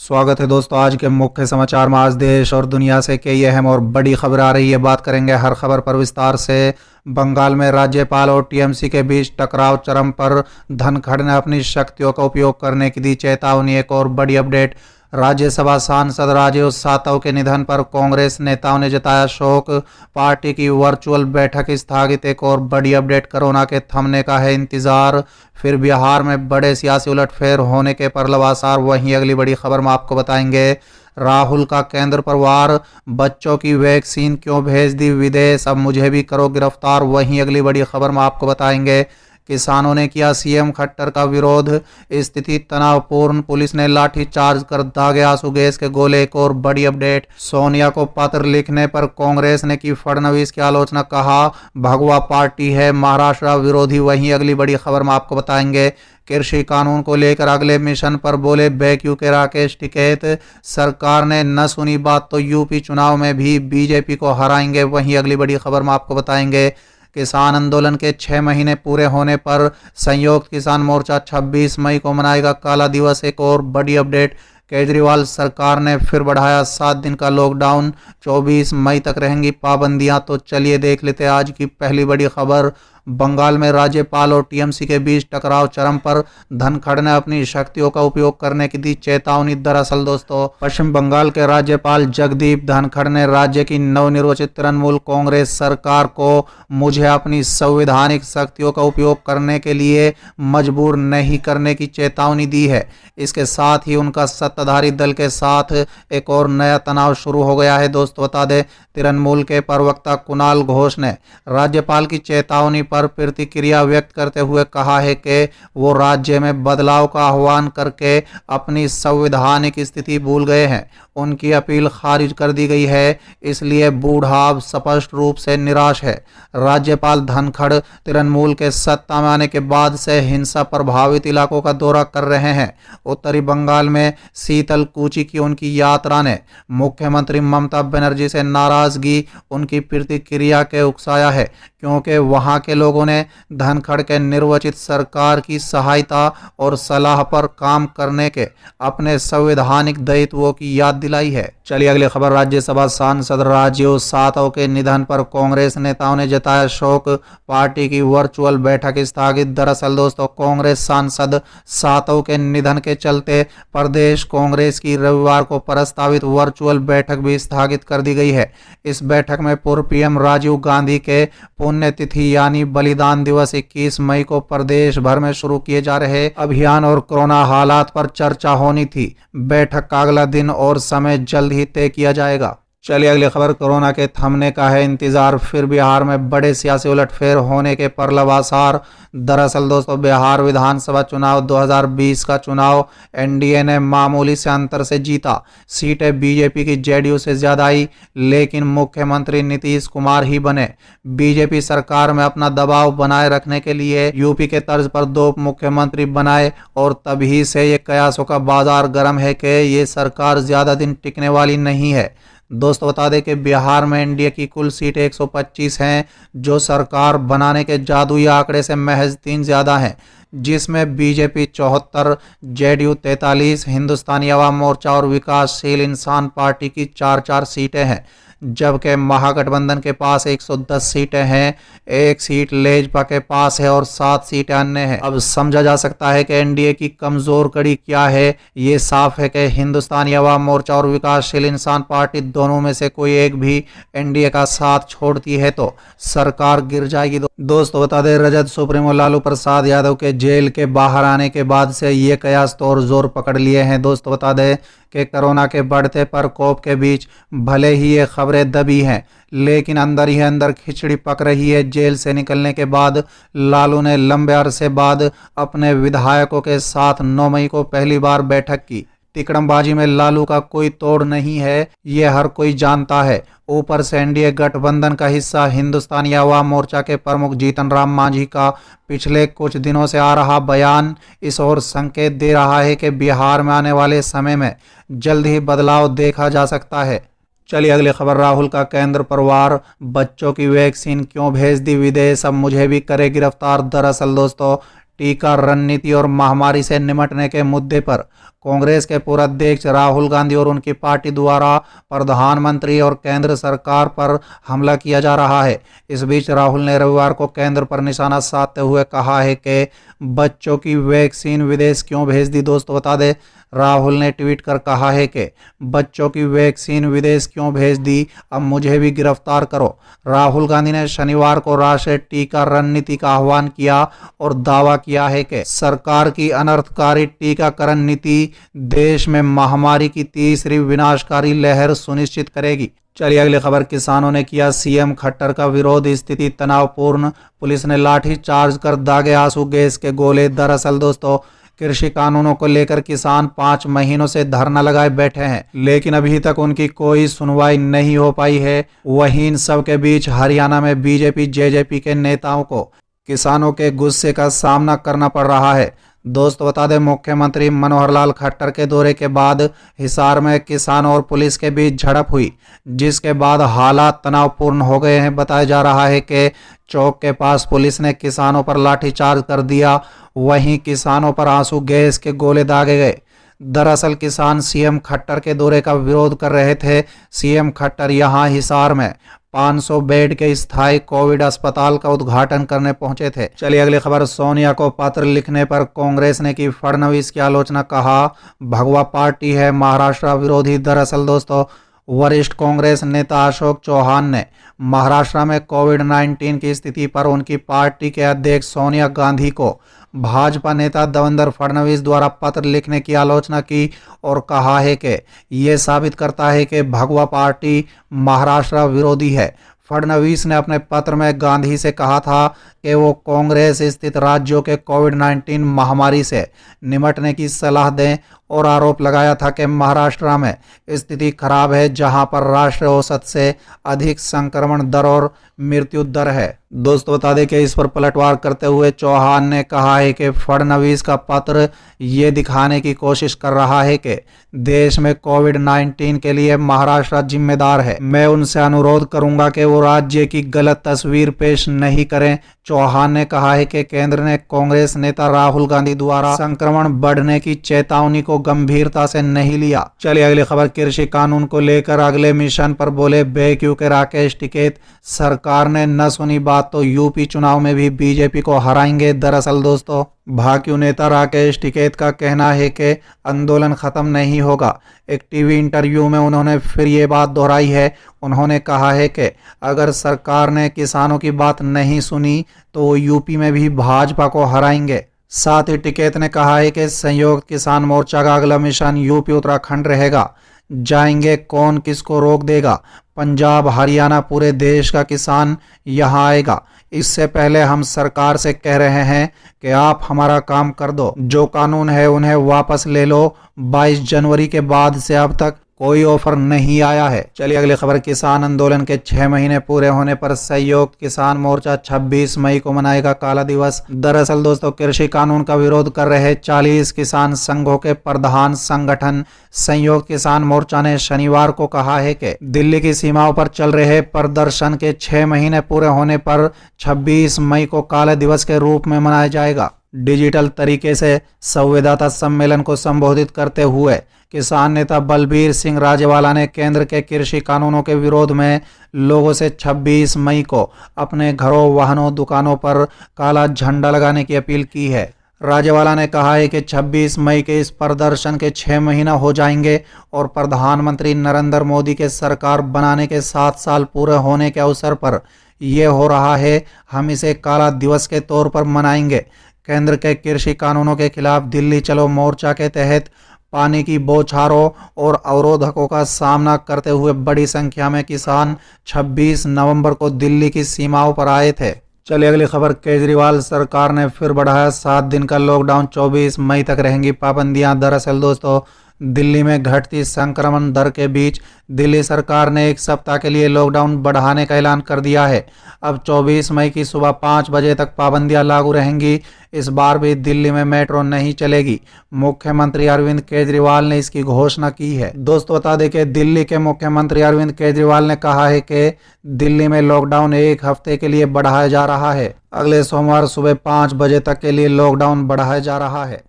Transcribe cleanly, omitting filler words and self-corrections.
स्वागत है दोस्तों। आज के मुख्य समाचार में आज देश और दुनिया से कई अहम और बड़ी खबर आ रही है। बात करेंगे हर खबर पर विस्तार से। बंगाल में राज्यपाल और टीएमसी के बीच टकराव चरम पर। धनखड़ ने अपनी शक्तियों का उपयोग करने की दी चेतावनी। एक और बड़ी अपडेट, राज्यसभा सांसद राजीव सातव के निधन पर कांग्रेस नेताओं ने जताया शोक। पार्टी की वर्चुअल बैठक स्थगित। एक और बड़ी अपडेट, कोरोना के थमने का है इंतजार। फिर बिहार में बड़े सियासी उलटफेर होने के परलवासार। वहीं अगली बड़ी खबर में आपको बताएंगे राहुल का केंद्र पर वार। बच्चों की वैक्सीन क्यों भेज दी विदेश, अब मुझे भी करो गिरफ्तार। वहीं अगली बड़ी खबर में आपको बताएंगे किसानों ने किया सीएम खट्टर का विरोध। स्थिति तनावपूर्ण, पुलिस ने लाठीचार्ज कर दागे आंसू गैस के गोले। एक और बड़ी अपडेट, सोनिया को पत्र लिखने पर कांग्रेस ने की फडणवीस की आलोचना, कहा भगवा पार्टी है महाराष्ट्र विरोधी। वहीं अगली बड़ी खबर में आपको बताएंगे कृषि कानून को लेकर अगले मिशन पर बोले बैक्यू के राकेश टिकैत। सरकार ने न सुनी बात तो यूपी चुनाव में भी बीजेपी को हराएंगे। वहीं अगली बड़ी खबर में आपको बताएंगे किसान आंदोलन के 6 महीने पूरे होने पर संयुक्त किसान मोर्चा 26 मई को मनाएगा काला दिवस। एक और बड़ी अपडेट, केजरीवाल सरकार ने फिर बढ़ाया 7 दिन का लॉकडाउन, 24 मई तक रहेंगी पाबंदियां। तो चलिए देख लेते हैं आज की पहली बड़ी खबर। बंगाल में राज्यपाल और टीएमसी के बीच टकराव चरम पर। धनखड़ ने अपनी शक्तियों का उपयोग करने की दी चेतावनी। दरअसल दोस्तों, पश्चिम बंगाल के राज्यपाल जगदीप धनखड़ ने राज्य की नवनिर्वाचित तृणमूल कांग्रेस सरकार को मुझे अपनी संवैधानिक शक्तियों का उपयोग करने के लिए मजबूर नहीं करने की चेतावनी दी है। इसके साथ ही उनका सत्ताधारी दल के साथ एक और नया तनाव शुरू हो गया है। दोस्तों बता दें, तृणमूल के प्रवक्ता कुणाल घोष ने राज्यपाल की चेतावनी पर प्रतिक्रिया व्यक्त करते हुए कहा है कि वो राज्य में बदलाव का आह्वान करके अपनी संवैधानिक स्थिति भूल गए हैं। उनकी अपील खारिज कर दी गई है, इसलिए बूढ़ा अब स्पष्ट रूप से निराश है। राज्यपाल धनखड़ तृणमूल के सत्ता में आने के बाद से हिंसा प्रभावित इलाकों का दौरा कर रहे हैं। उत्तरी बंगाल में शीतल कूची की उनकी यात्रा ने मुख्यमंत्री ममता बनर्जी से नाराजगी उनकी प्रतिक्रिया के उकसाया है, क्योंकि वहां के लोगों ने धनखड़ के निर्वाचित सरकार की सहायता और सलाह पर काम करने के अपने संवैधानिक दायित्वों की याद दिलाई है। चलिए अगली खबर, राज्यसभा सांसद राजीव सातव के निधन पर कांग्रेस नेताओं ने जताया शोक। पार्टी की वर्चुअल बैठक स्थगित। दरअसल दोस्तों, कांग्रेस सांसद सातव के निधन के चलते प्रदेश कांग्रेस की रविवार को प्रस्तावित वर्चुअल बैठक भी स्थगित कर दी गई है। इस बैठक में पूर्व पीएम राजीव गांधी के पुण्यतिथि यानी बलिदान दिवस 21 मई को प्रदेश भर में शुरू किए जा रहे अभियान और कोरोना हालात पर चर्चा होनी थी। बैठक का अगला दिन और समय जल्द ही तय किया जाएगा। चलिए अगली खबर, कोरोना के थमने का है इंतजार। फिर बिहार में बड़े सियासी उलटफेर होने के परलवासार। दरअसल दोस्तों, बिहार विधानसभा चुनाव 2020 का चुनाव एनडीए ने मामूली से अंतर से जीता। सीटें बीजेपी की जेडीयू से ज्यादा आई, लेकिन मुख्यमंत्री नीतीश कुमार ही बने। बीजेपी सरकार में अपना दबाव बनाए रखने के लिए यूपी के तर्ज पर 2 मुख्यमंत्री बनाए और तभी से ये कयासों का बाजार गर्म है कि ये सरकार ज्यादा दिन टिकने वाली नहीं है। दोस्तों बता दें कि बिहार में एनडीए की कुल सीटें 125 हैं, जो सरकार बनाने के जादुई आंकड़े से महज 3 ज्यादा हैं, जिसमें बीजेपी 74, जेडीयू 43, हिंदुस्तानी अवाम मोर्चा और विकासशील इंसान पार्टी की 4-4 सीटें हैं, जबकि महागठबंधन के पास 110 सीटें हैं। 1 सीट लेजपा के पास है और 7 सीटें अन्य हैं। अब समझा जा सकता है कि एनडीए की कमजोर कड़ी क्या है। ये साफ है कि हिंदुस्तानी अवाम मोर्चा और विकासशील इंसान पार्टी दोनों में से कोई एक भी एनडीए का साथ छोड़ती है तो सरकार गिर जाएगी। दोस्तों बता दें, रजत सुप्रीमो लालू प्रसाद यादव के जेल के बाहर आने के बाद से ये कयास तो और जोर पकड़ लिए हैं। दोस्तों बता दें कि कोरोना के बढ़ते प्रकोप के बीच भले ही ये खबरें दबी हैं, लेकिन अंदर ही अंदर खिचड़ी पक रही है। जेल से निकलने के बाद लालू ने लंबे अरसे बाद अपने विधायकों के साथ 9 मई को पहली बार बैठक की। तिकड़मबाजी में लालू का कोई तोड़ नहीं है, ये हर कोई जानता है। ऊपर से एनडीए गठबंधन का हिस्सा हिंदुस्तानी अवाम मोर्चा के प्रमुख जीतन राम मांझी का पिछले कुछ दिनों से आ रहा बयान इस ओर संकेत दे रहा है कि बिहार में आने वाले समय में जल्द ही बदलाव देखा जा सकता है। चलिए अगली खबर, राहुल का केंद्र पर वार। बच्चों की वैक्सीन क्यों भेज दी विदेश, अब मुझे भी करे गिरफ्तार। दरअसल दोस्तों, टीका रणनीति और महामारी से निपटने के मुद्दे पर कांग्रेस के पूर्व अध्यक्ष राहुल गांधी और उनकी पार्टी द्वारा प्रधानमंत्री और केंद्र सरकार पर हमला किया जा रहा है। इस बीच राहुल ने रविवार को केंद्र पर निशाना साधते हुए कहा है कि बच्चों की वैक्सीन विदेश क्यों भेज दी। दोस्तों बता दें, राहुल ने ट्वीट कर कहा है कि बच्चों की वैक्सीन विदेश क्यों भेज दी, अब मुझे भी गिरफ्तार करो। राहुल गांधी ने शनिवार को राष्ट्रीय टीका रणनीति का आह्वान किया और दावा किया है कि सरकार की अनर्थकारी टीकाकरण नीति देश में महामारी की तीसरी विनाशकारी लहर सुनिश्चित करेगी। चलिए अगली खबर। किसानों ने किया सीएम खट्टर का विरोध, स्थिति तनावपूर्ण, पुलिस ने लाठी चार्ज कर दागे आंसू गैस के गोले। दरअसल दोस्तों, कृषि कानूनों को लेकर किसान 5 महीनों से धरना लगाए बैठे हैं, लेकिन अभी तक उनकी कोई सुनवाई नहीं हो पाई है। वहीं इन सब के बीच हरियाणा में बीजेपी जेजेपी के नेताओं को किसानों के गुस्से का सामना करना पड़ रहा है। दोस्तों बता दें, मुख्यमंत्री मनोहर लाल खट्टर के दौरे के बाद हिसार में किसानों और पुलिस के बीच झड़प हुई, जिसके बाद हालात तनावपूर्ण हो गए हैं। बताया जा रहा है कि चौक के पास पुलिस ने किसानों पर लाठीचार्ज कर दिया, वहीं किसानों पर आंसू गैस के गोले दागे गए। दरअसल किसान सीएम खट्टर के दौरे का विरोध कर रहे थे। सीएम खट्टर यहां हिसार में 500 बेड के स्थायी कोविड अस्पताल का उद्घाटन करने पहुंचे थे। चलिए अगली खबर। सोनिया को पत्र लिखने पर कांग्रेस ने की फडणवीस की आलोचना, कहा भगवा पार्टी है महाराष्ट्र विरोधी। दरअसल दोस्तों, वरिष्ठ कांग्रेस नेता अशोक चौहान ने महाराष्ट्र में कोविड-19 की स्थिति पर उनकी पार्टी के अध्यक्ष सोनिया गांधी को भाजपा नेता देवेंद्र फडणवीस द्वारा पत्र लिखने की आलोचना की और कहा है कि ये साबित करता है कि भगवा पार्टी महाराष्ट्र विरोधी है। फडणवीस ने अपने पत्र में गांधी से कहा था कि वो कांग्रेस स्थित राज्यों के कोविड-19 महामारी से निपटने की सलाह दें और आरोप लगाया था कि महाराष्ट्र में स्थिति खराब है, जहां पर राष्ट्रीय औसत से अधिक संक्रमण दर और मृत्यु दर है। दोस्तों बता दें कि इस पर पलटवार करते हुए चौहान ने कहा है कि फडणवीस का पत्र ये दिखाने की कोशिश कर रहा है कि देश में कोविड-19 के लिए महाराष्ट्र जिम्मेदार है। मैं उनसे अनुरोध करूंगा कि वो राज्य की गलत तस्वीर पेश नहीं करें। चौहान ने कहा है कि केंद्र ने कांग्रेस नेता राहुल गांधी द्वारा संक्रमण बढ़ने की चेतावनी को गंभीरता से नहीं लिया। चलिए अगली खबर। कृषि कानून को लेकर अगले मिशन पर बोले बेक्यू के राकेश टिकैत, सरकार ने न सुनी बात तो यूपी चुनाव में भी बीजेपी को हराएंगे। दरअसल दोस्तों, भाजपा नेता राकेश टिकैत का कहना है कि आंदोलन खत्म नहीं होगा। एक टीवी इंटरव्यू में उन्होंने फिर ये बात दोहराई है। उन्होंने कहा है कि अगर सरकार ने किसानों की बात नहीं सुनी तो वो यूपी में भी भाजपा को हराएंगे। साथ ही टिकैत ने कहा है कि संयुक्त किसान मोर्चा का अगला मिशन यूपी उत्तराखंड रहेगा। जाएंगे कौन, किसको रोक देगा? पंजाब हरियाणा पूरे देश का किसान यहाँ आएगा। इससे पहले हम सरकार से कह रहे हैं कि आप हमारा काम कर दो, जो कानून है उन्हें वापस ले लो। 22 जनवरी के बाद से अब तक कोई ऑफर नहीं आया है। चलिए अगली खबर। किसान आंदोलन के 6 महीने पूरे होने पर संयुक्त किसान मोर्चा 26 मई को मनाएगा काला दिवस। दरअसल दोस्तों, कृषि कानून का विरोध कर रहे 40 किसान संघों के प्रधान संगठन संयुक्त किसान मोर्चा ने शनिवार को कहा है कि दिल्ली की सीमाओं पर चल रहे प्रदर्शन के 6 महीने पूरे होने पर 26 मई को काला दिवस के रूप में मनाया जाएगा। डिजिटल तरीके से संवाददाता सम्मेलन को संबोधित करते हुए किसान नेता बलबीर सिंह राजेवाला ने केंद्र के कृषि कानूनों के विरोध में लोगों से 26 मई को अपने घरों, वाहनों, दुकानों पर काला झंडा लगाने की अपील की है। राजेवाला ने कहा है कि 26 मई के इस प्रदर्शन के 6 महीना हो जाएंगे और प्रधानमंत्री नरेंद्र मोदी के सरकार बनाने के 7 साल पूरे होने के अवसर पर यह हो रहा है। हम इसे काला दिवस के तौर पर मनाएंगे। केंद्र के कृषि कानूनों के खिलाफ दिल्ली चलो मोर्चा के तहत पानी की बौछारों और अवरोधकों का सामना करते हुए बड़ी संख्या में किसान 26 नवंबर को दिल्ली की सीमाओं पर आए थे। चलिए अगली खबर। केजरीवाल सरकार ने फिर बढ़ाया 7 दिन का लॉकडाउन, 24 मई तक रहेंगी पाबंदियां। दरअसल दोस्तों, दिल्ली में घटती संक्रमण दर के बीच दिल्ली सरकार ने 1 सप्ताह के लिए लॉकडाउन बढ़ाने का ऐलान कर दिया है। अब 24 मई की सुबह 5 बजे तक पाबंदियां लागू रहेंगी। इस बार भी दिल्ली में मेट्रो नहीं चलेगी। मुख्यमंत्री अरविंद केजरीवाल ने इसकी घोषणा की है। दोस्तों बता दें कि दिल्ली के मुख्यमंत्री अरविंद केजरीवाल ने कहा है कि दिल्ली में लॉकडाउन 1 हफ्ते के लिए बढ़ाया जा रहा है। अगले सोमवार सुबह 5 बजे तक के लिए लॉकडाउन बढ़ाया जा रहा है।